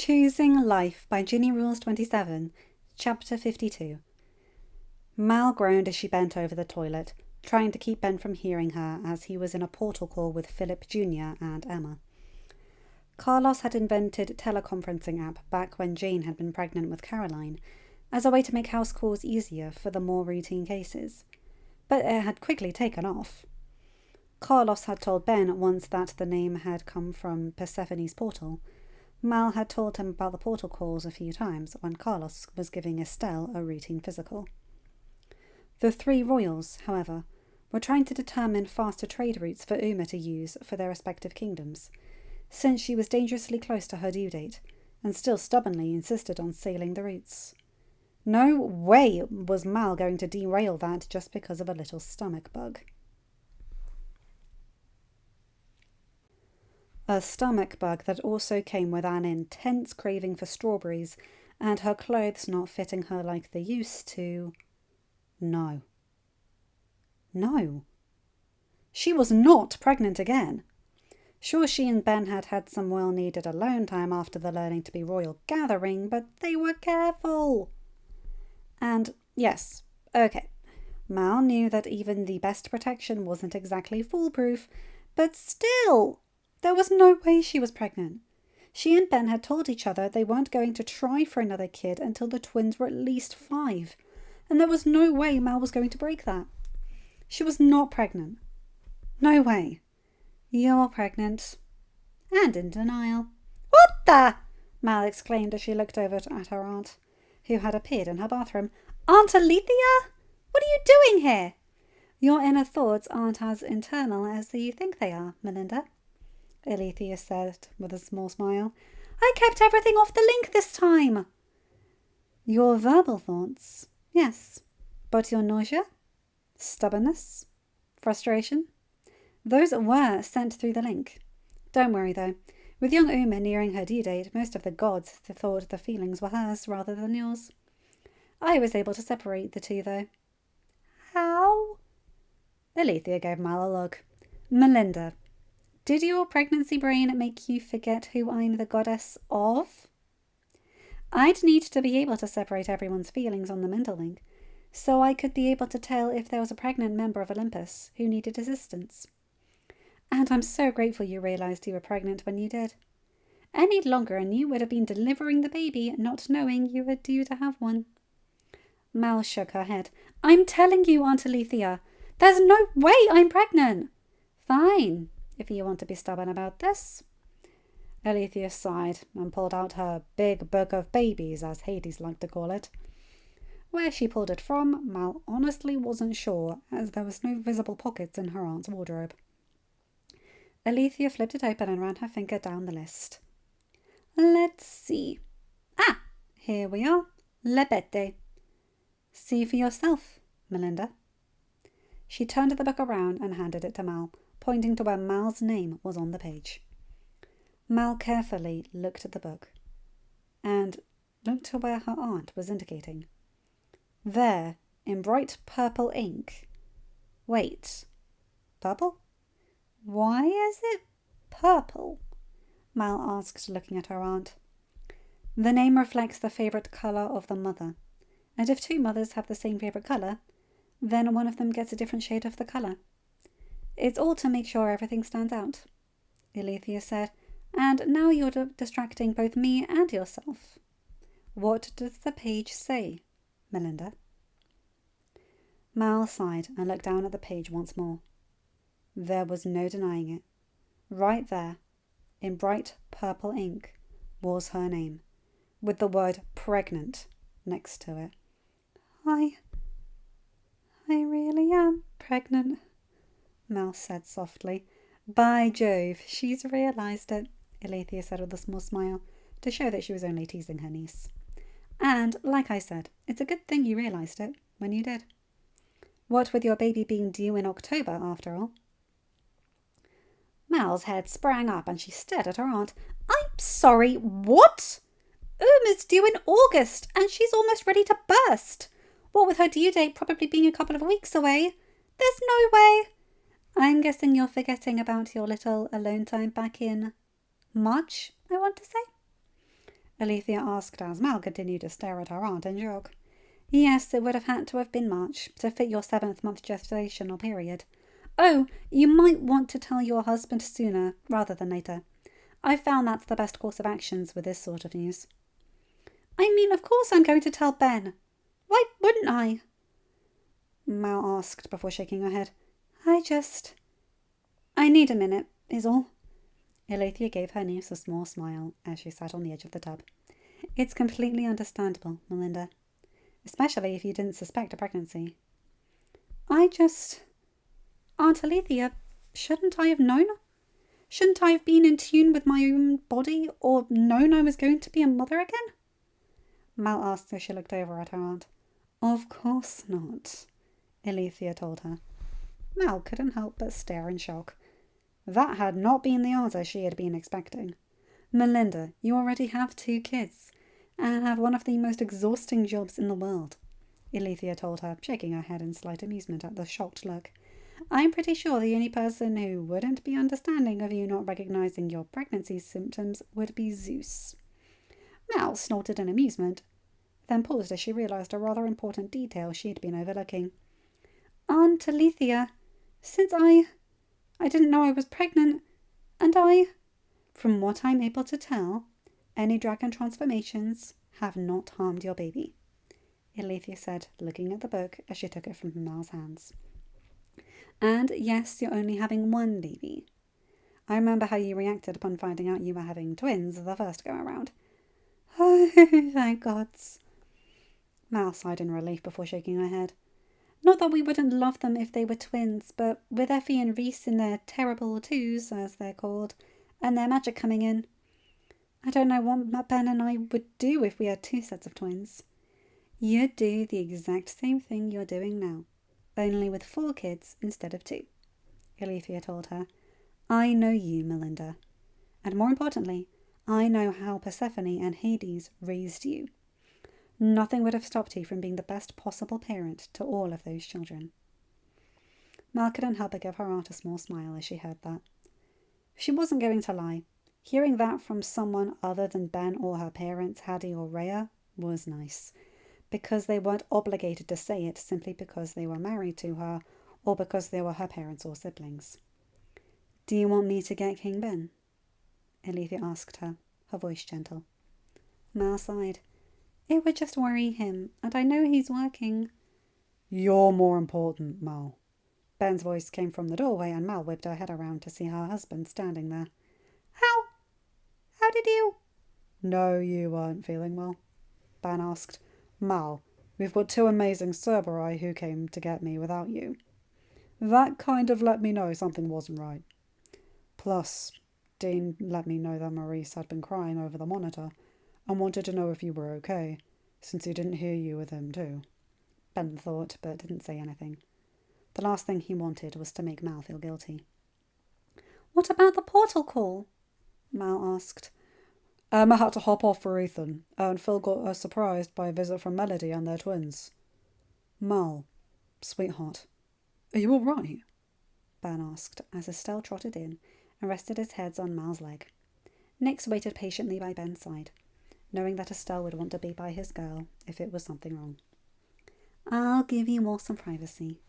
Choosing Life by ginnyrules27, Chapter 52. Mal groaned as she bent over the toilet, trying to keep Ben from hearing her as he was in a portal call with Philip Jr. and Emma. Carlos had invented a teleconferencing app back when Jane had been pregnant with Caroline, as a way to make house calls easier for the more routine cases, but it had quickly taken off. Carlos had told Ben once that the name had come from Persephone's portal. Mal had told him about the portal calls a few times when Carlos was giving Estelle a routine physical. The three royals, however, were trying to determine faster trade routes for Uma to use for their respective kingdoms, since she was dangerously close to her due date and still stubbornly insisted on sailing the routes. No way was Mal going to derail that just because of a little stomach bug. A stomach bug that also came with an intense craving for strawberries and her clothes not fitting her like they used to. No. She was not pregnant again. Sure, she and Ben had had some well-needed alone time after the Learning to be Royal gathering, but they were careful. And yes, okay, Mal knew that even the best protection wasn't exactly foolproof, but still, there was no way she was pregnant. She and Ben had told each other they weren't going to try for another kid until the twins were at least 5, and there was no way Mal was going to break that. She was not pregnant. No way. You're pregnant. And in denial. What the? Mal exclaimed as she looked over at her aunt, who had appeared in her bathroom. Aunt Alethea? What are you doing here? Your inner thoughts aren't as internal as you think they are, Melinda, Alethea said with a small smile. I kept everything off the link this time. Your verbal thoughts, yes. But your nausea, stubbornness, frustration, those were sent through the link. Don't worry though. With young Uma nearing her due date, most of the gods thought the feelings were hers rather than yours. I was able to separate the two though. How? Alethea gave Mal a look. Melinda, did your pregnancy brain make you forget who I'm the goddess of? I'd need to be able to separate everyone's feelings on the mental link, so I could be able to tell if there was a pregnant member of Olympus who needed assistance. And I'm so grateful you realised you were pregnant when you did. Any longer and you would have been delivering the baby, not knowing you were due to have one. Mal shook her head. I'm telling you, Aunt Alethea, there's no way I'm pregnant. Fine, if you want to be stubborn about this. Alethea sighed and pulled out her big book of babies, as Hades liked to call it. Where she pulled it from, Mal honestly wasn't sure, as there was no visible pockets in her aunt's wardrobe. Alethea flipped it open and ran her finger down the list. Let's see. Ah, here we are. Lebete. See for yourself, Melinda. She turned the book around and handed it to Mal, pointing to where Mal's name was on the page. Mal carefully looked at the book and looked to where her aunt was indicating. There, in bright purple ink. Wait, purple? Why is it purple? Mal asked, looking at her aunt. The name reflects the favourite colour of the mother, and if two mothers have the same favourite colour, then one of them gets a different shade of the colour. It's all to make sure everything stands out, Alethea said, and now you're distracting both me and yourself. What does the page say, Melinda? Mal sighed and looked down at the page once more. There was no denying it. Right there, in bright purple ink, was her name, with the word pregnant next to it. I really am pregnant, Mal said softly. By Jove, she's realised it, Alethea said with a small smile, to show that she was only teasing her niece. And, like I said, it's a good thing you realised it when you did. What with your baby being due in October, after all. Mal's head sprang up and she stared at her aunt. I'm sorry, what? Uma's due in August and she's almost ready to burst. What with her due date probably being a couple of weeks away. There's no way. I'm guessing you're forgetting about your little alone time back in March, I want to say. Alethea asked as Mal continued to stare at her aunt in shock. Yes, it would have had to have been March, to fit your 7th-month gestational period. Oh, you might want to tell your husband sooner, rather than later. I've found that's the best course of actions with this sort of news. I mean, of course I'm going to tell Ben. Why wouldn't I? Mal asked before shaking her head. I need a minute, is all. Alethea gave her niece a small smile as she sat on the edge of the tub. It's completely understandable, Melinda. Especially if you didn't suspect a pregnancy. Aunt Alethea, shouldn't I have known? Shouldn't I have been in tune with my own body, or known I was going to be a mother again? Mal asked as she looked over at her aunt. Of course not, Alethea told her. Mal couldn't help but stare in shock. That had not been the answer she had been expecting. Melinda, you already have 2 kids, and have one of the most exhausting jobs in the world, Alethea told her, shaking her head in slight amusement at the shocked look. I'm pretty sure the only person who wouldn't be understanding of you not recognizing your pregnancy symptoms would be Zeus. Mal snorted in amusement, then paused as she realized a rather important detail she'd been overlooking. Aunt Alethea, since I didn't know I was pregnant, and from what I'm able to tell, any dragon transformations have not harmed your baby, Alethea said, looking at the book as she took it from Mal's hands. And yes, you're only having 1 baby. I remember how you reacted upon finding out you were having twins the first go around. Oh, thank gods. Mal sighed in relief before shaking her head. Not that we wouldn't love them if they were twins, but with Effie and Reese in their terrible 2s, as they're called, and their magic coming in, I don't know what Ben and I would do if we had 2 sets of twins. You'd do the exact same thing you're doing now, only with 4 kids instead of 2, Alethea told her. I know you, Melinda. And more importantly, I know how Persephone and Hades raised you. Nothing would have stopped you from being the best possible parent to all of those children. Mal couldn't help but give her aunt a small smile as she heard that. She wasn't going to lie. Hearing that from someone other than Ben or her parents, Hattie or Rhea, was nice, because they weren't obligated to say it simply because they were married to her or because they were her parents or siblings. Do you want me to get King Ben? Alethea asked her voice gentle. Mal sighed. It would just worry him, and I know he's working. You're more important, Mal. Ben's voice came from the doorway, and Mal whipped her head around to see her husband standing there. How did you? No, you weren't feeling well, Ben asked. Mal, we've got 2 amazing Cerberus who came to get me without you. That kind of let me know something wasn't right. Plus, Dean let me know that Maurice had been crying over the monitor and wanted to know if you were okay, since he didn't hear you with him too. Ben thought, but didn't say anything. The last thing he wanted was to make Mal feel guilty. What about the portal call? Mal asked. Emma had to hop off for Ethan, and Phil got surprised by a visit from Melody and their twins. Mal, sweetheart, are you all right? Ben asked as Estelle trotted in and rested his head on Mal's leg. Nix waited patiently by Ben's side, knowing that Estelle would want to be by his girl if it was something wrong. I'll give you all some privacy,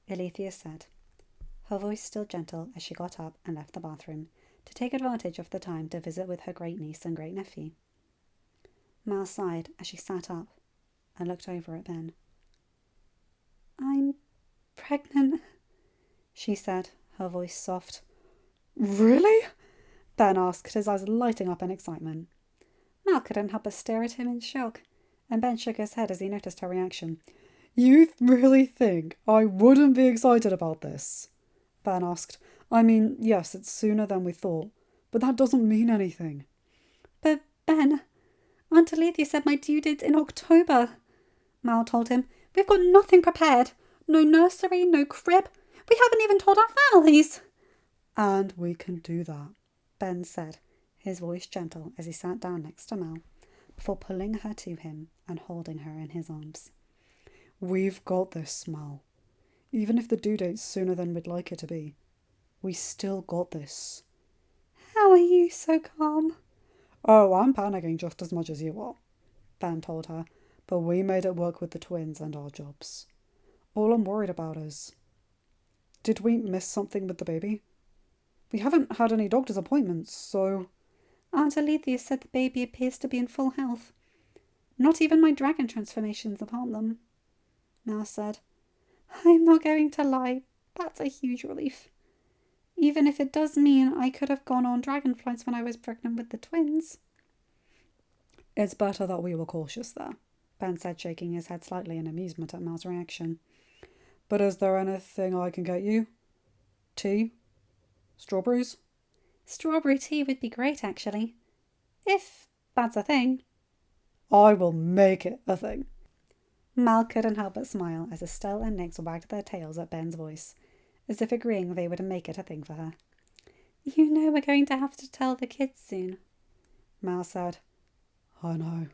Alethea said, her voice still gentle as she got up and left the bathroom to take advantage of the time to visit with her great-niece and great-nephew. Mal sighed as she sat up and looked over at Ben. I'm pregnant, she said, her voice soft. Really? Ben asked, his eyes lighting up in excitement. Mal couldn't help but stare at him in shock, and Ben shook his head as he noticed her reaction. You really think I wouldn't be excited about this? Ben asked. I mean, yes, it's sooner than we thought, but that doesn't mean anything. But, Ben, Aunt Alethea said my due date's in October, Mal told him. We've got nothing prepared. No nursery, no crib. We haven't even told our families. And we can do that, Ben said, his voice gentle as he sat down next to Mal, before pulling her to him and holding her in his arms. We've got this, Mal. Even if the due date's sooner than we'd like it to be. We still got this. How are you so calm? Oh, I'm panicking just as much as you are, Ben told her, but we made it work with the twins and our jobs. All I'm worried about is... Did we miss something with the baby? We haven't had any doctor's appointments, so... Aunt Alethea said the baby appears to be in full health. Not even my dragon transformations have harmed them, Mal said. I'm not going to lie, that's a huge relief. Even if it does mean I could have gone on dragon flights when I was pregnant with the twins. It's better that we were cautious there, Ben said, shaking his head slightly in amusement at Mal's reaction. But is there anything I can get you? Tea? Strawberries? Strawberry tea would be great, actually. If that's a thing. I will make it a thing. Mal couldn't help but smile as Estelle and Nyx wagged their tails at Ben's voice, as if agreeing they would make it a thing for her. You know we're going to have to tell the kids soon, Mal said. I know.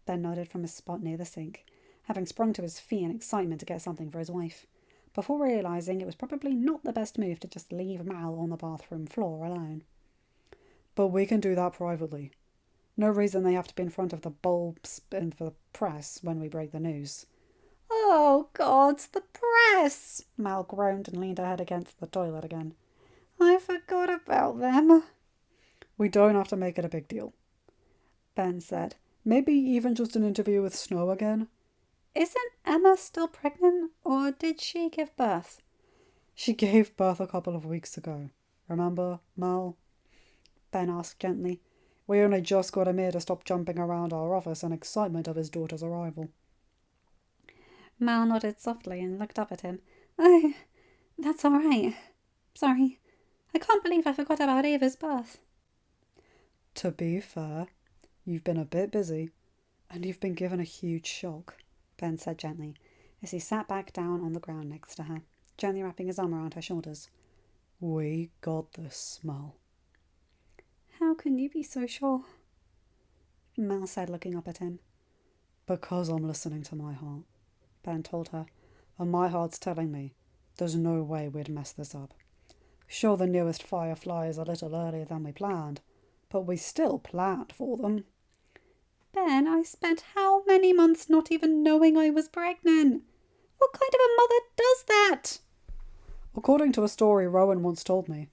Ben nodded from his spot near the sink, having sprung to his feet in excitement to get something for his wife, before realising it was probably not the best move to just leave Mal on the bathroom floor alone. But we can do that privately. No reason they have to be in front of the bulbs and for the press when we break the news. Oh, God, the press! Mal groaned and leaned her head against the toilet again. I forgot about them. We don't have to make it a big deal, Ben said. Maybe even just an interview with Snow again. Isn't Emma still pregnant, or did she give birth? She gave birth a couple of weeks ago. Remember, Mal? Ben asked gently. We only just got Amir to stop jumping around our office in excitement of his daughter's arrival. Mal nodded softly and looked up at him. Oh, that's all right. Sorry. I can't believe I forgot about Ava's birth. To be fair, you've been a bit busy, and you've been given a huge shock, Ben said gently, as he sat back down on the ground next to her, gently wrapping his arm around her shoulders. We got this, Mal. How can you be so sure? Mal said, looking up at him. Because I'm listening to my heart, Ben told her, and my heart's telling me there's no way we'd mess this up. Sure, the newest Firefly is a little earlier than we planned, but we still planned for them. Ben, I spent how many months not even knowing I was pregnant? What kind of a mother does that? According to a story Rowan once told me,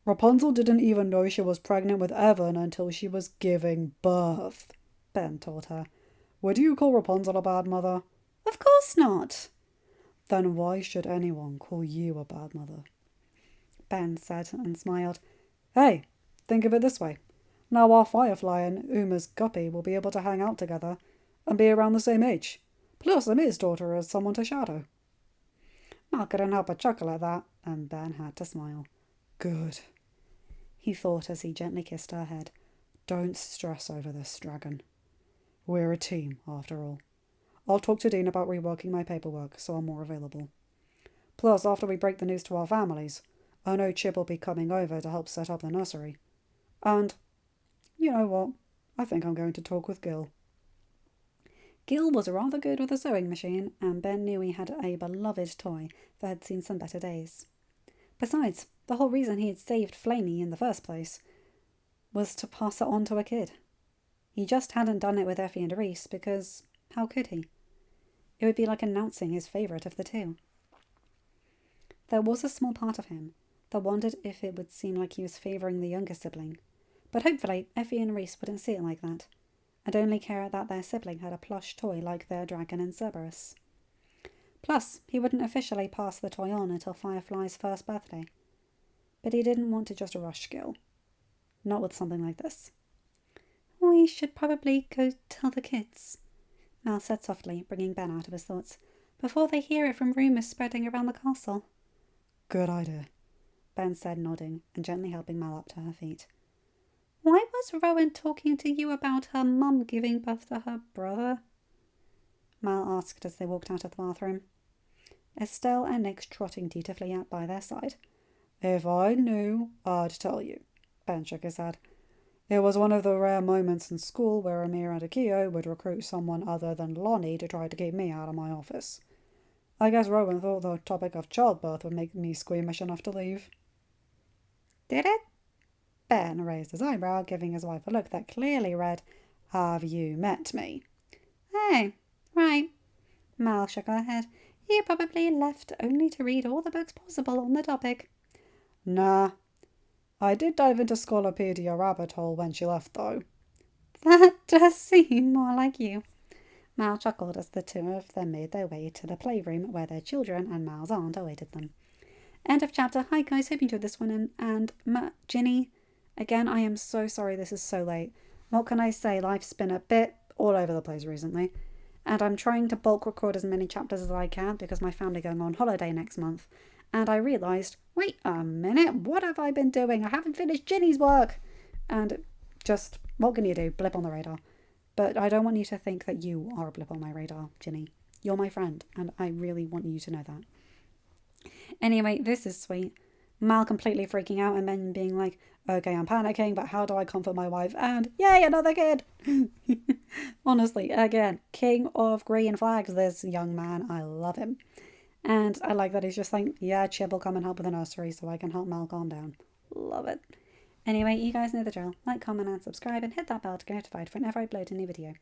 Rapunzel didn't even know she was pregnant with Evan until she was giving birth, Ben told her. Would you call Rapunzel a bad mother? Of course not. Then why should anyone call you a bad mother? Ben said and smiled. Hey, think of it this way. Now our Firefly and Uma's guppy will be able to hang out together and be around the same age. Plus, Amir's daughter has someone to shadow. Mal couldn't help but chuckle at that, and Ben had to smile. Good, he thought as he gently kissed her head. Don't stress over this, dragon. We're a team, after all. I'll talk to Dean about reworking my paperwork so I'm more available. Plus, after we break the news to our families, I know Chip will be coming over to help set up the nursery. And, you know what? I think I'm going to talk with Gil. Gil was rather good with a sewing machine, and Ben knew he had a beloved toy that had seen some better days. Besides, the whole reason he had saved Flamey in the first place was to pass it on to a kid. He just hadn't done it with Effie and Reese because how could he? It would be like announcing his favourite of the two. There was a small part of him that wondered if it would seem like he was favouring the younger sibling, but hopefully Effie and Reese wouldn't see it like that, and only care that their sibling had a plush toy like their dragon and Cerberus. Plus, he wouldn't officially pass the toy on until Firefly's first birthday. But he didn't want to just rush Gil. Not with something like this. We should probably go tell the kids, Mal said softly, bringing Ben out of his thoughts, before they hear it from rumours spreading around the castle. Good idea, Ben said, nodding and gently helping Mal up to her feet. Why was Rowan talking to you about her mum giving birth to her brother? Mal asked as they walked out of the bathroom. Estelle and Nyx trotting dutifully up by their side. If I knew, I'd tell you, Ben shook his head. It was one of the rare moments in school where Amir and Akio would recruit someone other than Lonnie to try to keep me out of my office. I guess Rowan thought the topic of childbirth would make me squeamish enough to leave. Did it? Ben raised his eyebrow, giving his wife a look that clearly read, "Have you met me?" "Oh, right." Mal shook her head. "You probably left only to read all the books possible on the topic." "Nah. I did dive into Scolopedia rabbit hole when she left, though." "That does seem more like you." Mal chuckled as the two of them made their way to the playroom where their children and Mal's aunt awaited them. End of chapter. Hi guys, hope you enjoyed this one. And Ginny, again, I am so sorry this is so late. What can I say? Life's been a bit all over the place recently. And I'm trying to bulk record as many chapters as I can because my family are going on holiday next month. And I realised, wait a minute, what have I been doing? I haven't finished Ginny's work. And just, what can you do? Blip on the radar. But I don't want you to think that you are a blip on my radar, Ginny. You're my friend, and I really want you to know that. Anyway, this is sweet. Mal completely freaking out and then being like, "Okay, I'm panicking, but how do I comfort my wife?" And yay, another kid! Honestly, again, king of green flags, this young man. I love him. And I like that he's just like, "Yeah, Chib will come and help with the nursery so I can help Mal calm down." Love it. Anyway, you guys know the drill. Like, comment, and subscribe, and hit that bell to get notified whenever I upload a new video.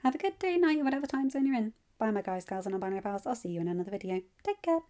Have a good day, night, whatever time zone you're in. Bye, my guys, gals, and non-binary pals. I'll see you in another video. Take care.